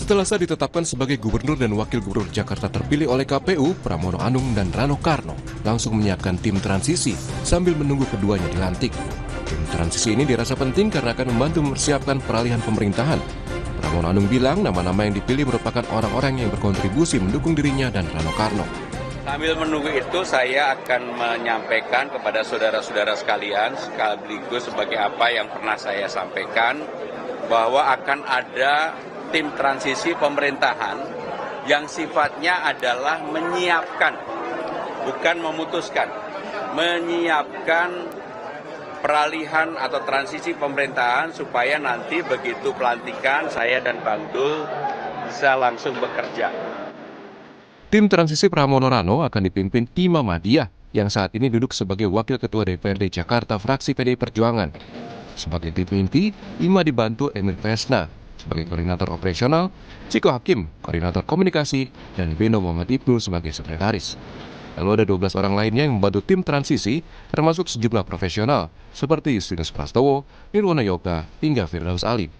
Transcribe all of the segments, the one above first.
Setelah saya ditetapkan sebagai gubernur dan wakil gubernur Jakarta terpilih oleh KPU, Pramono Anung dan Rano Karno langsung menyiapkan tim transisi sambil menunggu keduanya dilantik. Tim transisi ini dirasa penting karena akan membantu mempersiapkan peralihan pemerintahan. Pramono Anung bilang nama-nama yang dipilih merupakan orang-orang yang berkontribusi mendukung dirinya dan Rano Karno. Sambil menunggu itu, saya akan menyampaikan kepada saudara-saudara sekalian, sekaligus sebagai apa yang pernah saya sampaikan, bahwa akan ada tim transisi pemerintahan yang sifatnya adalah menyiapkan, bukan memutuskan, menyiapkan peralihan atau transisi pemerintahan supaya nanti begitu pelantikan saya dan Bang Dul bisa langsung bekerja. Tim transisi Pramono Rano akan dipimpin Ima Madiah yang saat ini duduk sebagai Wakil Ketua DPRD Jakarta fraksi PDI Perjuangan. Sebagai tim inti, Ima dibantu Emil Vesna sebagai koordinator operasional, Ciko Hakim, koordinator komunikasi, dan Beno Muhammad Ibnu sebagai sekretaris. Lalu ada 12 orang lainnya yang membantu tim transisi, termasuk sejumlah profesional seperti Justinus Prastowo, Nirwana Yoga, hingga Firdaus Ali.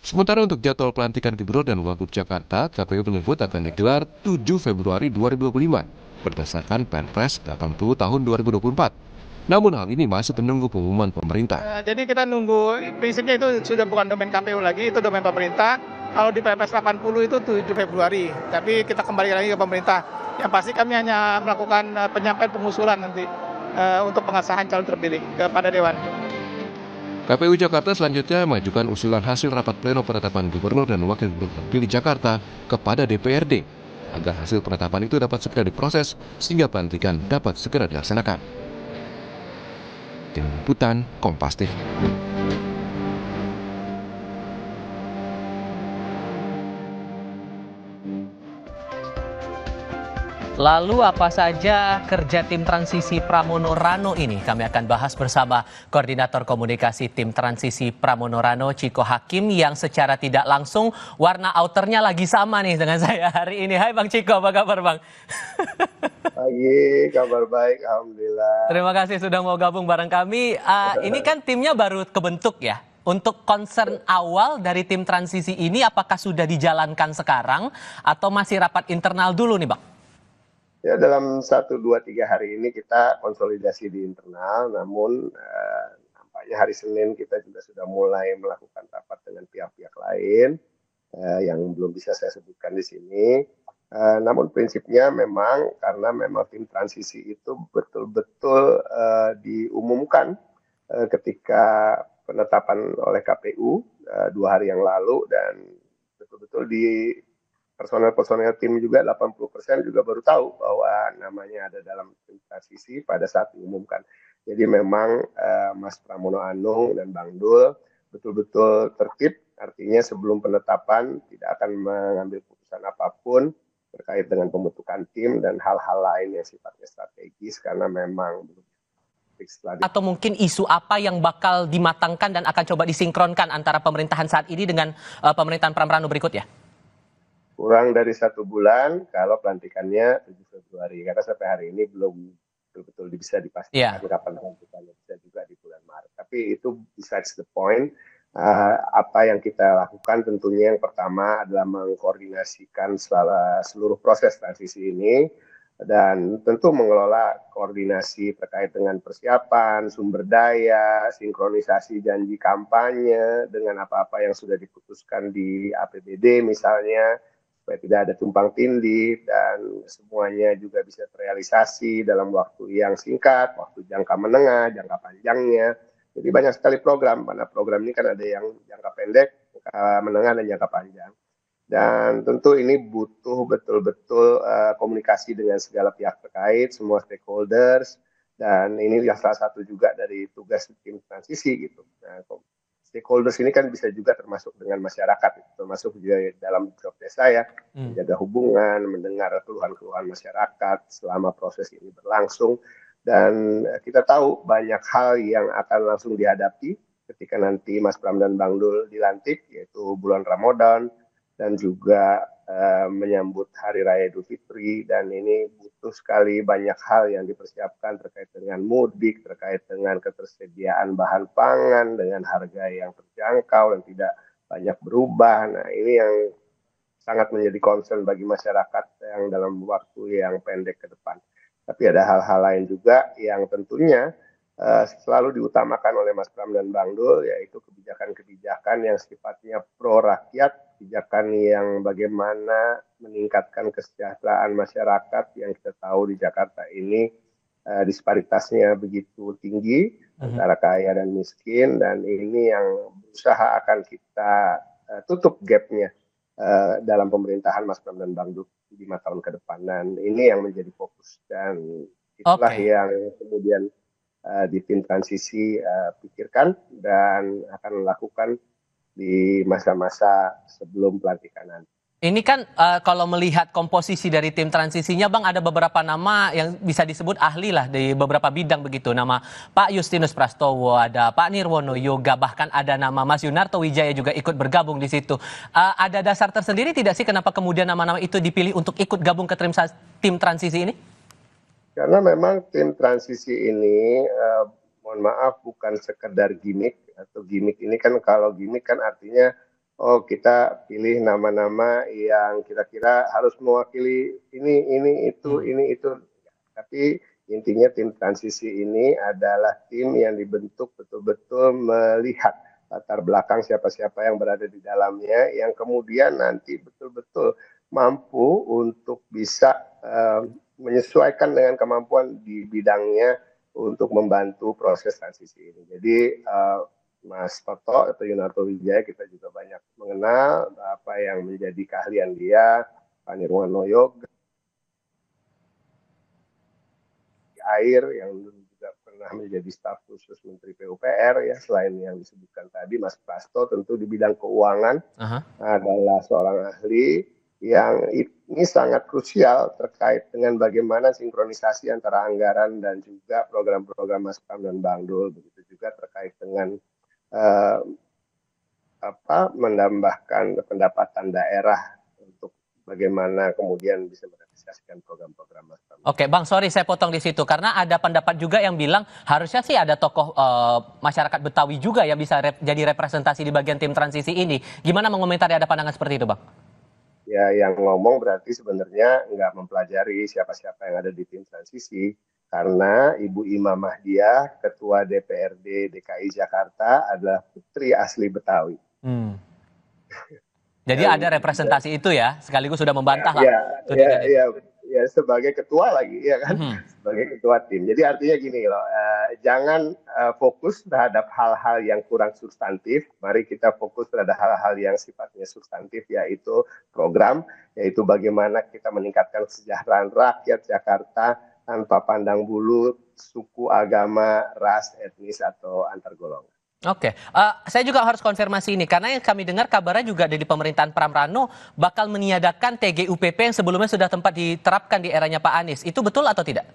Sementara untuk jadwal pelantikan Gubernur dan Wagub Jakarta, KPU menyebut akan digelar 7 Februari 2025 berdasarkan Perpres 80 tahun 2024. Namun hal ini masih menunggu pengumuman pemerintah. Jadi kita nunggu, prinsipnya itu sudah bukan domain KPU lagi, itu domain pemerintah. Kalau di Perpres 80 itu 7 Februari, tapi kita kembali lagi ke pemerintah. Yang pasti kami hanya melakukan penyampaian pengusulan nanti untuk pengesahan calon terpilih kepada Dewan. KPU Jakarta selanjutnya mengajukan usulan hasil rapat pleno penetapan gubernur dan wakil gubernur terpilih Jakarta kepada DPRD agar hasil penetapan itu dapat segera diproses sehingga pelantikan dapat segera dilaksanakan. Tim Liputan Kompas TV. Lalu apa saja kerja tim transisi Pramono Rano ini? Kami akan bahas bersama Koordinator Komunikasi Tim Transisi Pramono Rano, Ciko Hakim, yang secara tidak langsung warna outernya lagi sama nih dengan saya hari ini. Hai Bang Ciko, apa kabar Bang? Pagi, kabar baik, Alhamdulillah. Terima kasih sudah mau gabung bareng kami. Ini kan timnya baru kebentuk ya. Untuk concern awal dari tim transisi ini apakah sudah dijalankan sekarang atau masih rapat internal dulu nih Bang? Ya, dalam 1, 2, 3 hari ini kita konsolidasi di internal, namun nampaknya hari Senin kita juga sudah mulai melakukan rapat dengan pihak-pihak lain yang belum bisa saya sebutkan di sini. Namun prinsipnya memang karena memang tim transisi itu betul-betul diumumkan ketika penetapan oleh KPU 2 hari yang lalu, dan betul-betul di personel tim juga 80% juga baru tahu bahwa namanya ada dalam tim transisi pada saat diumumkan. Jadi memang Mas Pramono Anung dan Bang Dul betul-betul tertib, artinya sebelum penetapan tidak akan mengambil keputusan apapun terkait dengan pembentukan tim dan hal-hal lain yang sifatnya strategis karena memang atau mungkin isu apa yang bakal dimatangkan dan akan coba disinkronkan antara pemerintahan saat ini dengan pemerintahan Pramono berikutnya? Kurang dari 1 bulan kalau pelantikannya 7 Februari, karena sampai hari ini belum betul-betul bisa dipastikan kapan pelantikannya, bisa juga di bulan Maret. Tapi itu besides the point. Apa yang kita lakukan tentunya yang pertama adalah mengkoordinasikan seluruh proses transisi ini dan tentu mengelola koordinasi terkait dengan persiapan, sumber daya, sinkronisasi janji kampanye dengan apa-apa yang sudah diputuskan di APBD misalnya, supaya tidak ada tumpang tindih dan semuanya juga bisa terrealisasi dalam waktu yang singkat, waktu jangka menengah, jangka panjangnya. Jadi banyak sekali program, karena program ini kan ada yang jangka pendek, menengah, dan jangka panjang. Dan tentu ini butuh betul-betul komunikasi dengan segala pihak terkait, semua stakeholders, dan ini salah satu juga dari tugas tim transisi gitu. Nah, stakeholders ini kan bisa juga termasuk dengan masyarakat, termasuk juga dalam job desk saya, menjaga hubungan, mendengar keluhan-keluhan masyarakat selama proses ini berlangsung. Dan kita tahu banyak hal yang akan langsung dihadapi ketika nanti Mas Pram dan Bang Dul dilantik, yaitu bulan Ramadan dan juga menyambut Hari Raya Idul Fitri. Dan ini butuh sekali banyak hal yang dipersiapkan terkait dengan mudik, terkait dengan ketersediaan bahan pangan dengan harga yang terjangkau dan tidak banyak berubah. Nah, ini yang sangat menjadi concern bagi masyarakat yang dalam waktu yang pendek ke depan. Tapi ada hal-hal lain juga yang tentunya selalu diutamakan oleh Mas Pram dan Bang Dul, yaitu kebijakan-kebijakan yang sifatnya pro rakyat, kebijakan yang bagaimana meningkatkan kesejahteraan masyarakat yang kita tahu di Jakarta ini disparitasnya begitu tinggi antara kaya dan miskin, dan ini yang berusaha akan kita tutup gapnya dalam pemerintahan Mas Pram dan Bang Dul 5 tahun ke depan. Dan ini yang menjadi fokus, dan itulah yang kemudian di tim transisi pikirkan dan akan lakukan di masa-masa sebelum pelantikan nanti. Ini kan kalau melihat komposisi dari tim transisinya, Bang, ada beberapa nama yang bisa disebut ahli lah di beberapa bidang begitu. Nama Pak Justinus Prastowo, ada Pak Nirwono Yoga, bahkan ada nama Mas Yunarto Wijaya juga ikut bergabung di situ. Ada dasar tersendiri tidak sih kenapa kemudian nama-nama itu dipilih untuk ikut gabung ke tim transisi ini? Karena memang tim transisi ini, mohon maaf, bukan sekedar gimmick, atau gimmick ini kan, kalau gimmick kan artinya, oh kita pilih nama-nama yang kira-kira harus mewakili ini, itu. Tapi intinya tim transisi ini adalah tim yang dibentuk betul-betul melihat latar belakang siapa-siapa yang berada di dalamnya, yang kemudian nanti betul-betul mampu untuk bisa menyesuaikan dengan kemampuan di bidangnya untuk membantu proses transisi ini. Jadi Mas Toto atau Yunarto Wijaya kita juga banyak mengenal apa yang menjadi keahlian dia, Pak Nirwono Yoga, air yang juga pernah menjadi staf khusus Menteri PUPR ya, selain yang disebutkan tadi Mas Prasto tentu di bidang keuangan adalah seorang ahli yang ini sangat krusial terkait dengan bagaimana sinkronisasi antara anggaran dan juga program-program Mas Pram dan Bang Dul, begitu juga terkait dengan menambahkan pendapatan daerah untuk bagaimana kemudian bisa merealisasikan program-program Mas Pram. Oke, Bang, sorry saya potong di situ karena ada pendapat juga yang bilang harusnya sih ada tokoh masyarakat Betawi juga yang bisa jadi representasi di bagian tim transisi ini. Gimana mengomentari ada pandangan seperti itu, Bang? Ya, yang ngomong berarti sebenarnya nggak mempelajari siapa-siapa yang ada di tim transisi, karena Ibu Imamah dia Ketua DPRD DKI Jakarta adalah putri asli Betawi. Jadi ada representasi itu ya, sekaligus sudah membantah lah. Ya, sebagai ketua lagi, ya kan, sebagai ketua tim. Jadi artinya gini loh, jangan fokus terhadap hal-hal yang kurang substantif. Mari kita fokus terhadap hal-hal yang sifatnya substantif, yaitu program, yaitu bagaimana kita meningkatkan kesejahteraan rakyat Jakarta tanpa pandang bulu, suku, agama, ras, etnis, atau antar golongan. Oke, saya juga harus konfirmasi ini karena yang kami dengar kabarnya juga dari pemerintahan Pram Rano bakal meniadakan TGUPP yang sebelumnya sudah tempat diterapkan di eranya Pak Anies. Itu betul atau tidak?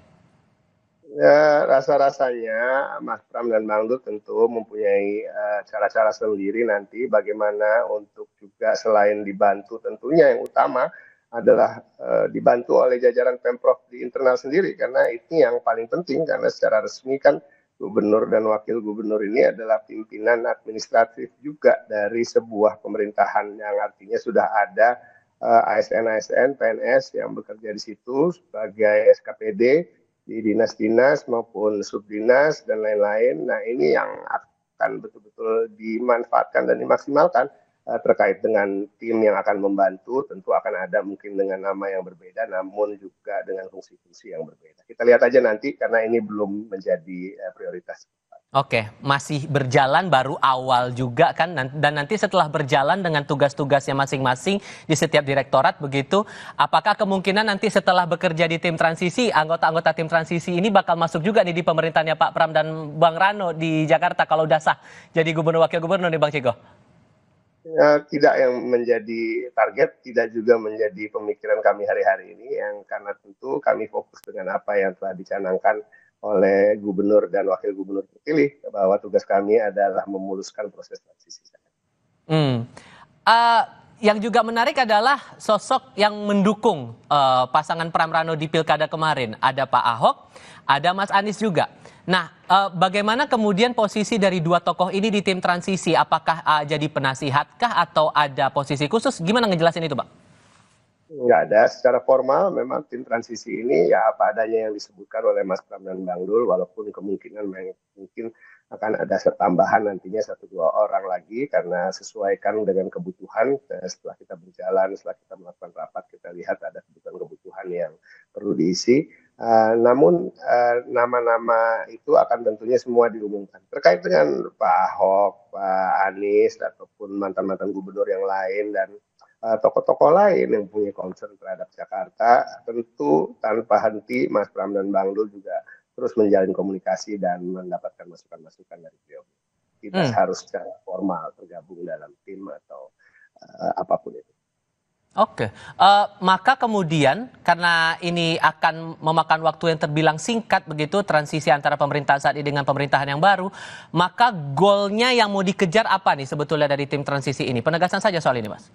Ya, rasa-rasanya Mas Pram dan Bang Dul tentu mempunyai cara-cara sendiri nanti bagaimana untuk juga selain dibantu, tentunya yang utama adalah dibantu oleh jajaran Pemprov di internal sendiri, karena ini yang paling penting, karena secara resmi kan gubernur dan wakil gubernur ini adalah pimpinan administratif juga dari sebuah pemerintahan, yang artinya sudah ada ASN-ASN, PNS yang bekerja di situ sebagai SKPD di dinas-dinas maupun subdinas dan lain-lain. Nah, ini yang akan betul-betul dimanfaatkan dan dimaksimalkan terkait dengan tim yang akan membantu. Tentu akan ada mungkin dengan nama yang berbeda, namun juga dengan fungsi-fungsi yang berbeda. Kita lihat aja nanti, karena ini belum menjadi prioritas. Oke, masih berjalan, baru awal juga kan, dan nanti setelah berjalan dengan tugas-tugasnya masing-masing di setiap direktorat begitu, apakah kemungkinan nanti setelah bekerja di tim transisi, anggota-anggota tim transisi ini bakal masuk juga nih di pemerintahnya Pak Pram dan Bang Rano di Jakarta kalau udah sah jadi gubernur wakil gubernur nih Bang Ciko? Tidak yang menjadi target, tidak juga menjadi pemikiran kami hari-hari ini, yang karena tentu kami fokus dengan apa yang telah dicanangkan oleh gubernur dan wakil gubernur terpilih, bahwa tugas kami adalah memuluskan proses transisi. Yang juga menarik adalah sosok yang mendukung pasangan Pram Rano di Pilkada kemarin. Ada Pak Ahok, ada Mas Anies juga. Nah, bagaimana kemudian posisi dari dua tokoh ini di tim transisi? Apakah jadi penasihatkah atau ada posisi khusus? Gimana ngejelasin itu, Bang? Nggak ada. Secara formal memang tim transisi ini ya apa adanya yang disebutkan oleh Mas Pram dan Bang Dul, walaupun kemungkinan mungkin akan ada tambahan nantinya 1-2 orang lagi karena sesuaikan dengan kebutuhan. Setelah kita berjalan, setelah kita melakukan rapat, kita lihat ada kebutuhan yang perlu diisi. Namun nama-nama itu akan tentunya semua diumumkan. Terkait dengan Pak Ahok, Pak Anies, ataupun mantan-mantan gubernur yang lain dan tokoh-tokoh lain yang punya concern terhadap Jakarta, tentu tanpa henti Mas Pram dan Bang Dul juga terus menjalin komunikasi dan mendapatkan masukan-masukan dari beliau. Tidak harus secara formal tergabung dalam tim atau apapun itu. Oke, maka kemudian karena ini akan memakan waktu yang terbilang singkat begitu transisi antara pemerintahan saat ini dengan pemerintahan yang baru, maka goalnya yang mau dikejar apa nih sebetulnya dari tim transisi ini? Penegasan saja soal ini, Mas.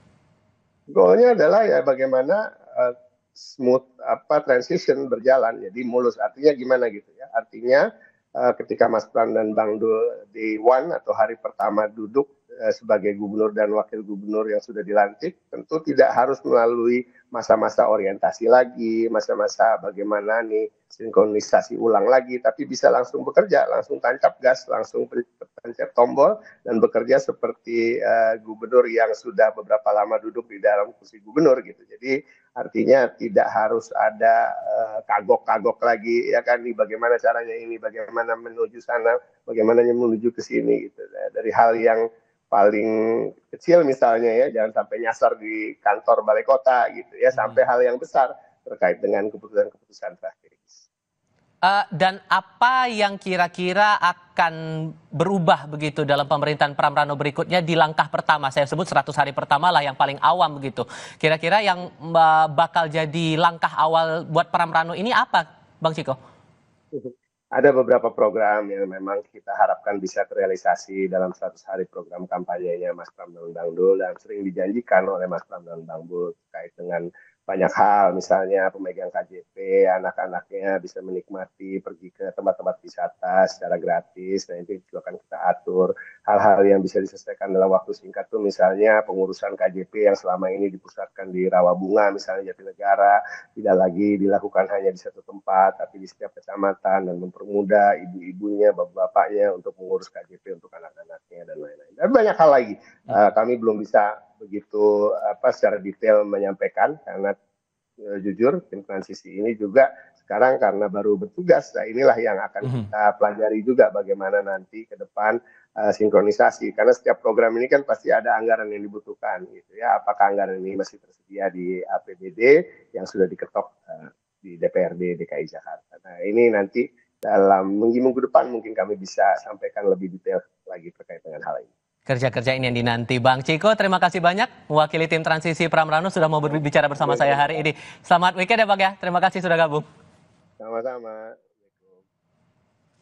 Goalnya adalah ya bagaimana smooth transition berjalan, jadi mulus. Artinya gimana gitu ya? Artinya ketika Mas Pram dan Bang Dul di atau hari pertama duduk sebagai gubernur dan wakil gubernur yang sudah dilantik, tentu tidak harus melalui masa-masa orientasi lagi, masa-masa bagaimana nih sinkronisasi ulang lagi, tapi bisa langsung bekerja, langsung tancap gas, langsung pencet tombol dan bekerja seperti gubernur yang sudah beberapa lama duduk di dalam kursi gubernur gitu. Jadi artinya tidak harus ada kagok-kagok lagi ya kan, bagaimana caranya ini, bagaimana menuju sana, bagaimana menuju ke sini gitu. Dari hal yang paling kecil misalnya ya, jangan sampai nyasar di kantor balai kota gitu ya, sampai hal yang besar terkait dengan keputusan-keputusan strategis. Dan apa yang kira-kira akan berubah begitu dalam pemerintahan Pram Rano berikutnya di langkah pertama? Saya sebut 100 hari pertama lah yang paling awam begitu. Kira-kira yang bakal jadi langkah awal buat Pram Rano ini apa, Bang Ciko? Ada beberapa program yang memang kita harapkan bisa terrealisasi dalam 100 hari program kampanyenya Mas Pram dan Bang Dul, dan sering dijanjikan oleh Mas Pram dan Bang Dul terkait dengan banyak hal, misalnya pemegang KJP, anak-anaknya bisa menikmati pergi ke tempat-tempat wisata secara gratis, nah itu juga akan kita atur. Hal-hal yang bisa diselesaikan dalam waktu singkat tuh misalnya pengurusan KJP yang selama ini dipusatkan di Rawabunga, misalnya Jatinegara, tidak lagi dilakukan hanya di satu tempat, tapi di setiap kecamatan, dan mempermudah ibu-ibunya, bapak-bapaknya untuk mengurus KJP untuk anak-anaknya dan lain-lain. Dan banyak hal lagi. Kami belum bisa begitu secara detail menyampaikan karena jujur tim transisi ini juga sekarang karena baru bertugas. Nah inilah yang akan kita pelajari juga bagaimana nanti ke depan sinkronisasi, karena setiap program ini kan pasti ada anggaran yang dibutuhkan gitu ya. Apakah anggaran ini masih tersedia di APBD yang sudah diketok di DPRD DKI Jakarta. Nah ini nanti dalam minggu depan mungkin kami bisa sampaikan lebih detail lagi terkait dengan hal ini. Kerja-kerja ini yang dinanti. Bang Ciko, terima kasih banyak mewakili tim transisi Pram Rano sudah mau berbicara bersama saya hari ini. Selamat weekend ya Bang ya, terima kasih sudah gabung. Sama-sama.